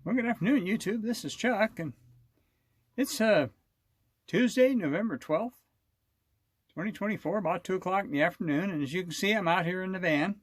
Well, good afternoon, YouTube. This is Chuck, and it's Tuesday, November 12th, 2024, about 2 o'clock in the afternoon. And as you can see, I'm out here in the van.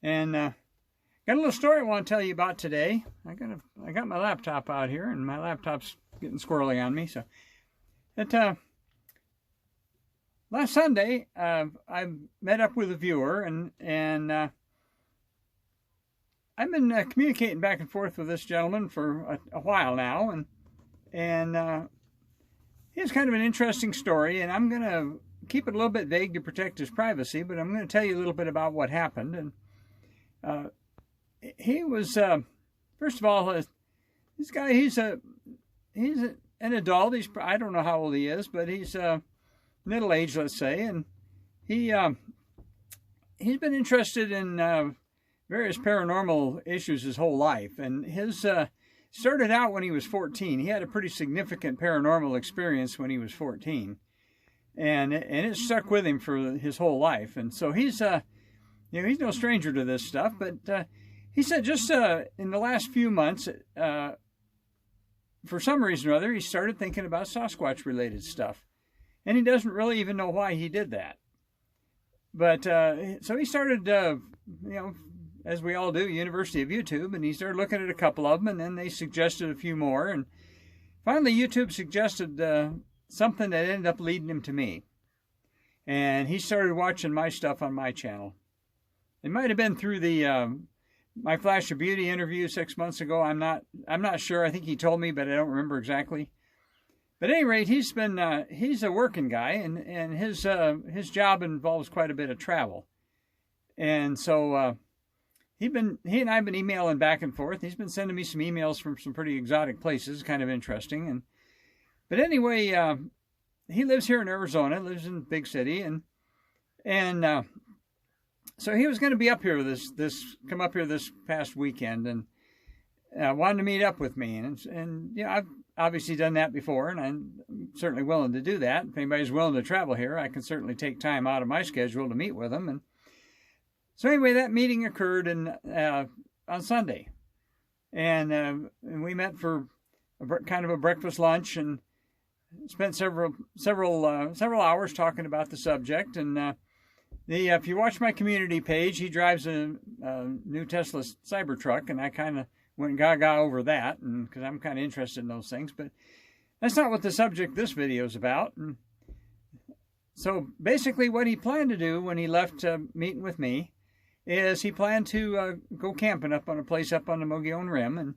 And got a little story I want to tell you about today. I got my laptop out here, and my laptop's getting squirrely on me. So, last Sunday, I met up with a viewer, and I've been communicating back and forth with this gentleman for a while now, and he has kind of an interesting story, and I'm going to keep it a little bit vague to protect his privacy, but I'm going to tell you a little bit about what happened. And he was, first of all, this guy, he's an adult. I don't know how old he is, but he's middle-aged, let's say, and he's been interested in various paranormal issues his whole life, and his started out when he was 14. He had a pretty significant paranormal experience when he was 14, and it stuck with him for his whole life. And so he's he's no stranger to this stuff. But he said just in the last few months, for some reason or other, he started thinking about Sasquatch related stuff, and he doesn't really even know why he did that. But so he started as we all do, University of YouTube, and he started looking at a couple of them, and then they suggested a few more, and finally YouTube suggested something that ended up leading him to me, and he started watching my stuff on my channel. It might have been through the my Flash of Beauty interview 6 months ago. I'm not sure. I think he told me, but I don't remember exactly. But at any rate, he's a working guy, and his job involves quite a bit of travel, and so. He and I have been emailing back and forth. He's been sending me some emails from some pretty exotic places, kind of interesting. But anyway, he lives here in Arizona, lives in a big city, and so he was going to be up here come up here this past weekend, and wanted to meet up with me. And I've obviously done that before, and I'm certainly willing to do that. If anybody's willing to travel here, I can certainly take time out of my schedule to meet with them. And so anyway, that meeting occurred on Sunday, and we met for kind of a breakfast lunch and spent several hours talking about the subject. And if you watch my community page, he drives a new Tesla Cybertruck, and I kind of went gaga over that, and because I'm kind of interested in those things. But that's not what the subject this video is about. And so basically, what he planned to do when he left meeting with me is he planned to go camping up on a place up on the Mogollon Rim,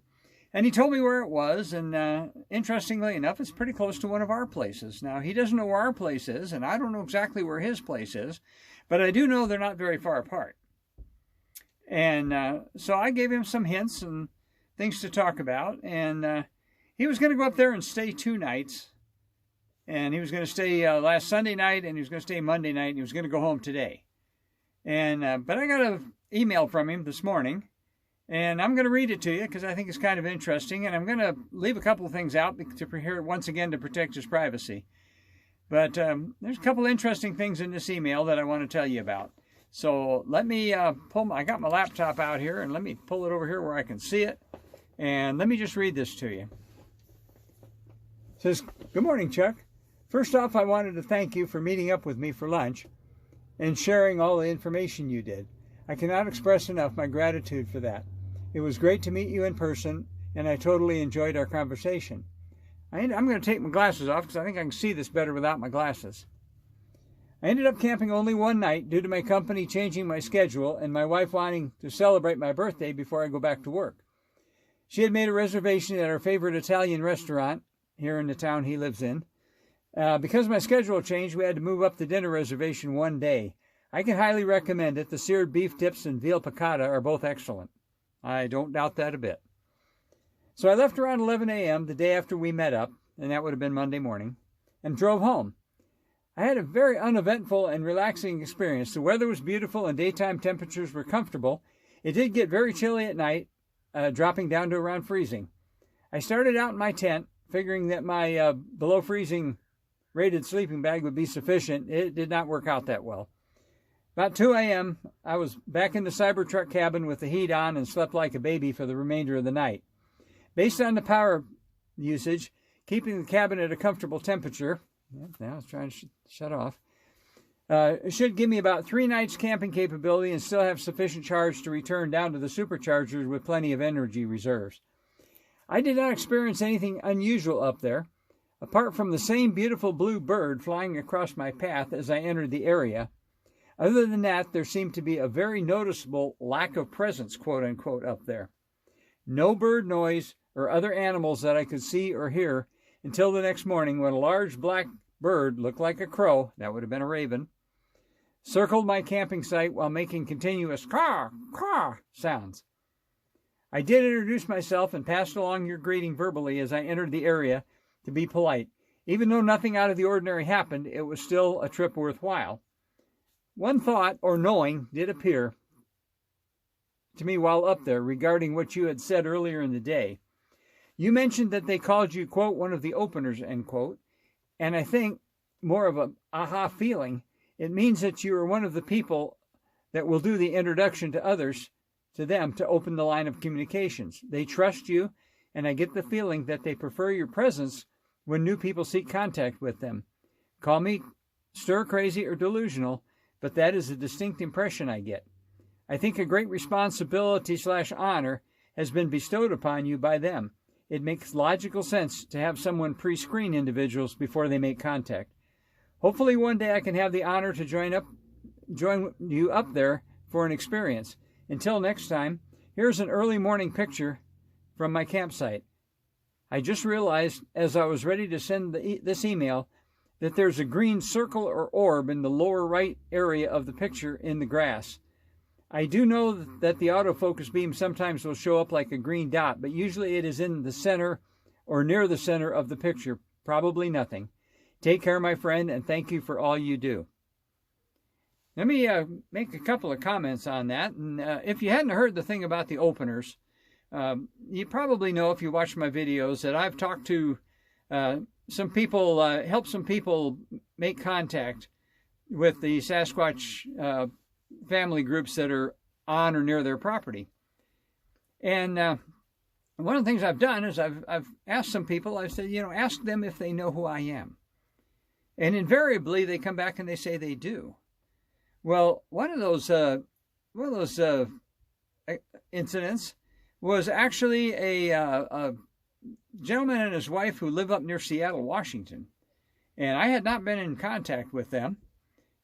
and he told me where it was, and interestingly enough, it's pretty close to one of our places. Now, he doesn't know where our place is, and I don't know exactly where his place is, but I do know they're not very far apart. And so I gave him some hints and things to talk about, and he was going to go up there and stay 2 nights, and he was going to stay last Sunday night, and he was going to stay Monday night, and he was going to go home today. And but I got an email from him this morning, and I'm going to read it to you because I think it's kind of interesting, and I'm going to leave a couple of things out once again to protect his privacy. But there's a couple interesting things in this email that I want to tell you about. So let me I got my laptop out here, and let me pull it over here where I can see it, and let me just read this to you. It says, "Good morning, Chuck. First off, I wanted to thank you for meeting up with me for lunch and sharing all the information you did. I cannot express enough my gratitude for that. It was great to meet you in person, and I totally enjoyed our conversation." I'm going to take my glasses off because I think I can see this better without my glasses. "I ended up camping only one night due to my company changing my schedule and my wife wanting to celebrate my birthday before I go back to work. She had made a reservation at our favorite Italian restaurant here in the town he lives in. Because my schedule changed, we had to move up the dinner reservation one day. I can highly recommend it. The seared beef tips and veal piccata are both excellent. I don't doubt that a bit. So I left around 11 a.m. the day after we met up, and that would have been Monday morning, and drove home. I had a very uneventful and relaxing experience. The weather was beautiful and daytime temperatures were comfortable. It did get very chilly at night, dropping down to around freezing. I started out in my tent, figuring that my below freezing rated sleeping bag would be sufficient. It did not work out that well. About 2 a.m., I was back in the Cybertruck cabin with the heat on and slept like a baby for the remainder of the night. Based on the power usage, keeping the cabin at a comfortable temperature, now I was trying to shut off, it should give me about 3 nights camping capability and still have sufficient charge to return down to the superchargers with plenty of energy reserves. I did not experience anything unusual up there, apart from the same beautiful blue bird flying across my path as I entered the area. Other than that, there seemed to be a very noticeable lack of presence, quote-unquote, up there. No bird noise or other animals that I could see or hear until the next morning when a large black bird, looked like a crow, that would have been a raven, circled my camping site while making continuous caw, caw sounds. I did introduce myself and passed along your greeting verbally as I entered the area to be polite. Even though nothing out of the ordinary happened, it was still a trip worthwhile. One thought, or knowing, did appear to me while up there regarding what you had said earlier in the day. You mentioned that they called you, quote, one of the openers, end quote, and I think more of a aha feeling. It means that you are one of the people that will do the introduction to others, to them, to open the line of communications. They trust you, and I get the feeling that they prefer your presence when new people seek contact with them. Call me stir-crazy or delusional, but that is a distinct impression I get. I think a great responsibility/honor has been bestowed upon you by them. It makes logical sense to have someone pre-screen individuals before they make contact. Hopefully one day I can have the honor to join you up there for an experience. Until next time, here's an early morning picture from my campsite. I just realized as I was ready to send this email that there's a green circle or orb in the lower right area of the picture in the grass. I do know that the autofocus beam sometimes will show up like a green dot, but usually it is in the center or near the center of the picture, probably nothing. Take care, my friend, and thank you for all you do. Let me make a couple of comments on that. And if you hadn't heard the thing about the openers, you probably know if you watch my videos that I've talked to some people, helped some people make contact with the Sasquatch family groups that are on or near their property. And one of the things I've done is I've asked some people, I said, ask them if they know who I am. And invariably they come back and they say they do. Well, one of those incidents was actually a gentleman and his wife who live up near Seattle, Washington. And I had not been in contact with them.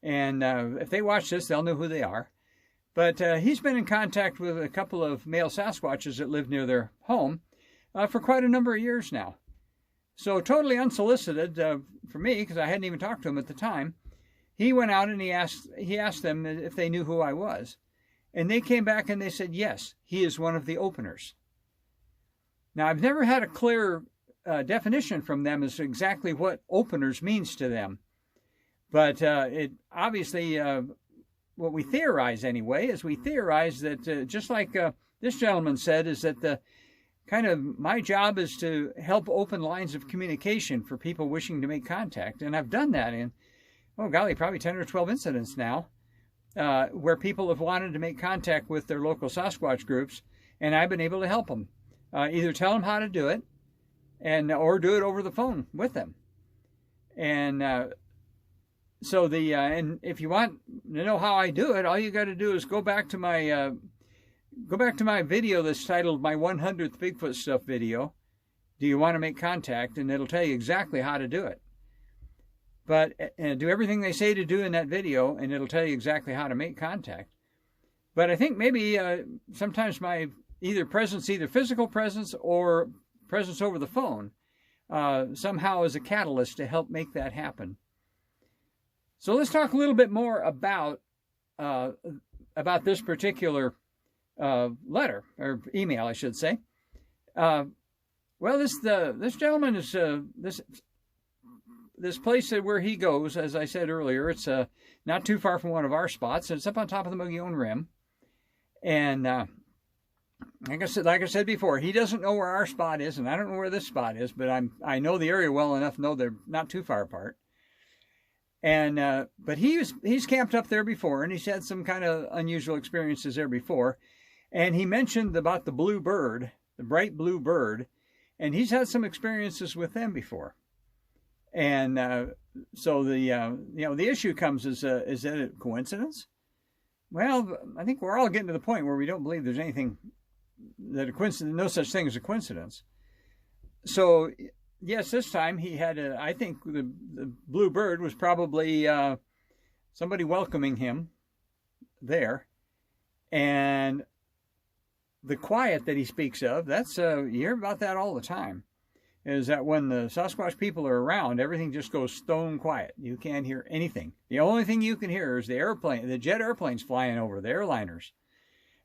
And if they watch this, they'll know who they are. But he's been in contact with a couple of male Sasquatches that live near their home for quite a number of years now. So totally unsolicited for me, because I hadn't even talked to him at the time, he went out and he asked them if they knew who I was. And they came back and they said, yes, he is one of the openers. Now, I've never had a clear definition from them as to exactly what openers means to them. But it obviously, what we theorize anyway, is we theorize that just like this gentleman said, is that the kind of my job is to help open lines of communication for people wishing to make contact. And I've done that in, oh golly, probably 10 or 12 incidents now, where people have wanted to make contact with their local Sasquatch groups, and I've been able to help them. Either tell them how to do it, or do it over the phone with them. And so and if you want to know how I do it, all you got to do is go back to my video that's titled My 100th Bigfoot Stuff video. Do you want to make contact? And it'll tell you exactly how to do it. But do everything they say to do in that video, and it'll tell you exactly how to make contact. But I think maybe sometimes my either physical presence or presence over the phone somehow is a catalyst to help make that happen. So let's talk a little bit more about this particular letter, or email, I should say. Well, this gentleman is this place where he goes, as I said earlier, it's not too far from one of our spots. It's up on top of the Mogollon Rim, and like I said before, he doesn't know where our spot is, and I don't know where this spot is, but I know the area well enough to know they're not too far apart. And but he's camped up there before, and he's had some kind of unusual experiences there before. And he mentioned about the blue bird, the bright blue bird, and he's had some experiences with them before. And so the issue comes is that a coincidence? Well, I think we're all getting to the point where we don't believe there's anything that a coincidence, no such thing as a coincidence. So yes, this time he had I think the blue bird was probably somebody welcoming him there, and the quiet that he speaks of, that's you hear about that all the time, is that when the Sasquatch people are around, everything just goes stone quiet. You can't hear anything. The only thing you can hear is the jet airplanes flying over, the airliners.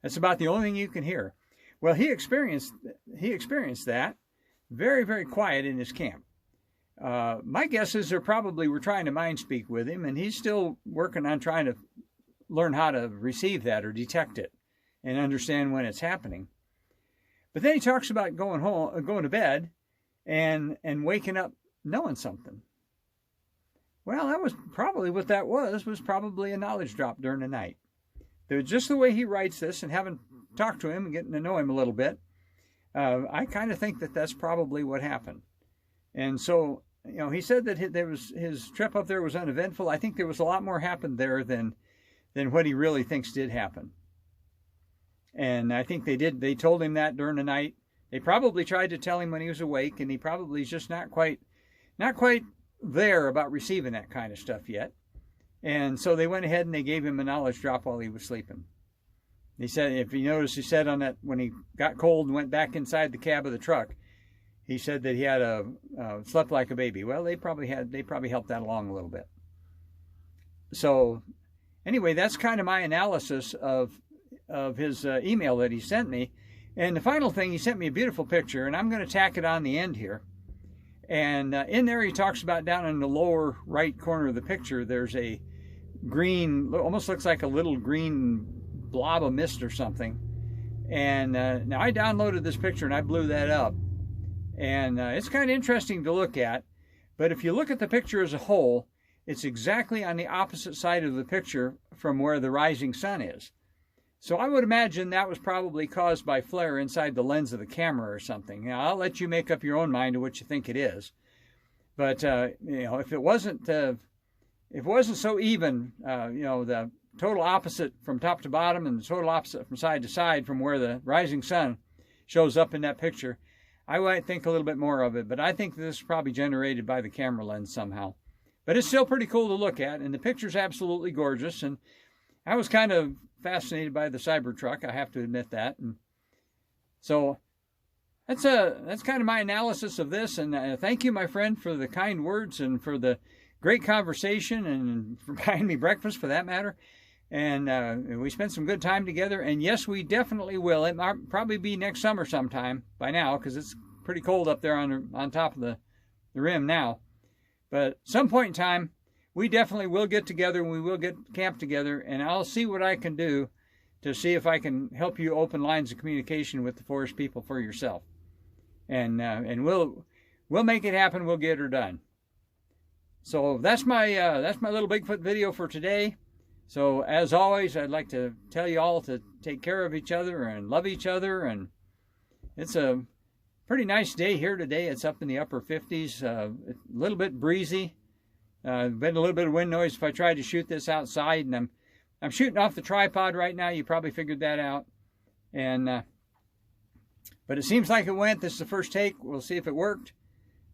That's about the only thing you can hear. Well, he experienced that very, very quiet in his camp. My guess is they probably were trying to mind speak with him, and he's still working on trying to learn how to receive that or detect it and understand when it's happening. But then he talks about going to bed, and waking up knowing something. Well, that was probably what that was probably a knowledge drop during the night. Just the way he writes this, and having talked to him and getting to know him a little bit, I kind of think that that's probably what happened. And so, he said that his trip up there was uneventful. I think there was a lot more happened there than what he really thinks did happen. And I think they told him that during the night. They probably tried to tell him when he was awake, and he probably is just not quite there about receiving that kind of stuff yet. And so they went ahead and they gave him a knowledge drop while he was sleeping. He said, if you notice, he said on that, when he got cold and went back inside the cab of the truck, he said that he had slept like a baby. Well, they probably helped that along a little bit. So anyway, that's kind of my analysis of his email that he sent me. And the final thing, he sent me a beautiful picture, and I'm going to tack it on the end here. And in there, he talks about down in the lower right corner of the picture, there's a green, almost looks like a little green blob of mist or something. And now I downloaded this picture and I blew that up. And it's kind of interesting to look at. But if you look at the picture as a whole, it's exactly on the opposite side of the picture from where the rising sun is. So I would imagine that was probably caused by flare inside the lens of the camera or something. Now, I'll let you make up your own mind of what you think it is. But if it wasn't so even, the total opposite from top to bottom and the total opposite from side to side from where the rising sun shows up in that picture, I might think a little bit more of it. But I think this is probably generated by the camera lens somehow. But it's still pretty cool to look at, and the picture's absolutely gorgeous. And I was kind of fascinated by the Cybertruck, I have to admit that. And so that's kind of my analysis of this. And thank you, my friend, for the kind words and for the great conversation and for buying me breakfast, for that matter. And we spent some good time together. And yes, we definitely will. It might probably be next summer sometime by now, because it's pretty cold up there on top of the rim now. But some point in time, we definitely will get together, and we will get camp together, and I'll see what I can do to see if I can help you open lines of communication with the forest people for yourself. And we'll make it happen. We'll get her done. So that's my little Bigfoot video for today. So as always, I'd like to tell you all to take care of each other and love each other. And it's a pretty nice day here today. It's up in the upper 50s, a little bit breezy. Been a little bit of wind noise if I tried to shoot this outside, and I'm shooting off the tripod right now. You probably figured that out. And but it seems like it went. This is the first take. We'll see if it worked.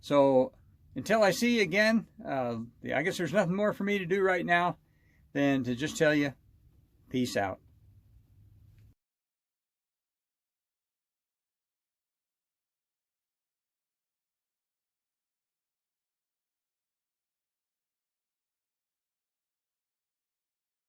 So until I see you again, I guess there's nothing more for me to do right now than to just tell you, peace out.